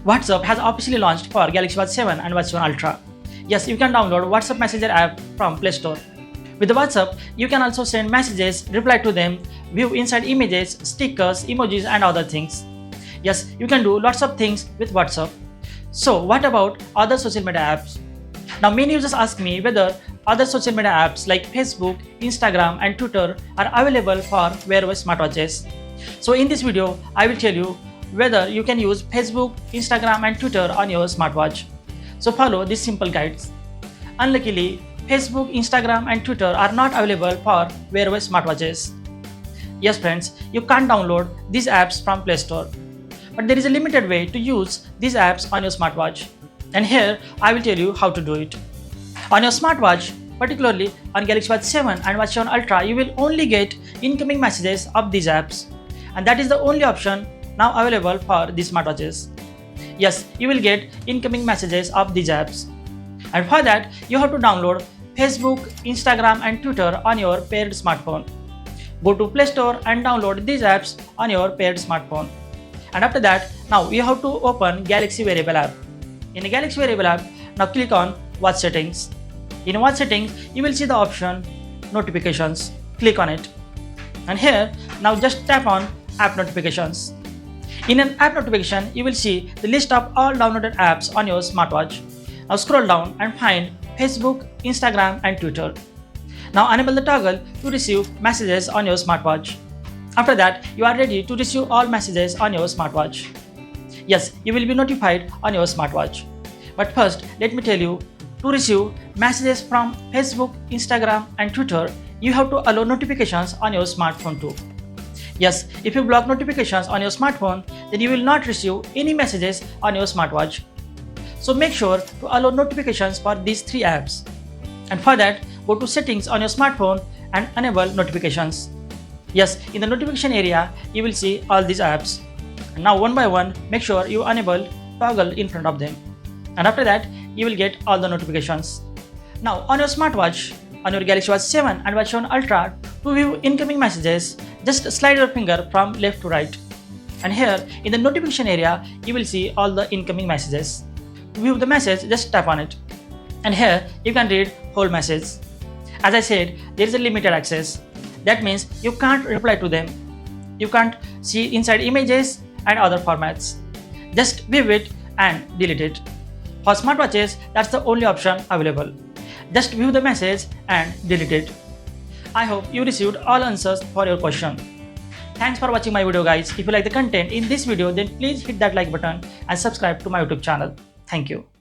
WhatsApp has officially launched for Galaxy Watch 7 and Watch 7 Ultra. Yes, you can download WhatsApp Messenger app from Play Store. With WhatsApp, you can also send messages, reply to them, view inside images, stickers, emojis and other things. Yes, you can do lots of things with WhatsApp. So what about other social media apps? Now many users ask me whether other social media apps like Facebook, Instagram and Twitter are available for wearable smartwatches. So in this video, I will tell you whether you can use Facebook, Instagram and Twitter on your smartwatch. So follow these simple guides. Unluckily, Facebook, Instagram and Twitter are not available for wearable smartwatches. Yes friends, you can't download these apps from Play Store. But there is a limited way to use these apps on your smartwatch. And here I will tell you how to do it. On your smartwatch, particularly on Galaxy Watch 7 and Watch 7 Ultra, you will only get incoming messages of these apps. And that is the only option now available for these smartwatches. Yes, you will get incoming messages of these apps. And for that, you have to download Facebook, Instagram and Twitter on your paired smartphone. Go to Play Store and download these apps on your paired smartphone. And after that, now you have to open Galaxy Wearable app. In the Galaxy Wearable app, now click on Watch Settings. In Watch Settings, you will see the option Notifications. Click on it. And here, now just tap on App Notifications. In an app notification, you will see the list of all downloaded apps on your smartwatch. Now scroll down and find Facebook, Instagram and Twitter. Now enable the toggle to receive messages on your smartwatch. After that, you are ready to receive all messages on your smartwatch. Yes, you will be notified on your smartwatch. But first, let me tell you, to receive messages from Facebook, Instagram and Twitter, you have to allow notifications on your smartphone too. Yes, if you block notifications on your smartphone, then you will not receive any messages on your smartwatch. So make sure to allow notifications for these three apps. And for that, go to Settings on your smartphone and enable notifications. Yes, in the notification area, you will see all these apps. And now one by one, make sure you enable toggle in front of them. And after that, you will get all the notifications. Now on your smartwatch, on your Galaxy Watch 7 and Watch 7 Ultra, to view incoming messages, just slide your finger from left to right. And here in the notification area, you will see all the incoming messages. To view the message, just tap on it. And here you can read whole message. As I said, there is a limited access. That means you can't reply to them. You can't see inside images and other formats. Just view it and delete it. For smartwatches, that's the only option available. Just view the message and delete it. I hope you received all answers for your question. Thanks for watching my video guys. If you like the content in this video, then please hit that like button and subscribe to my YouTube channel. Thank you.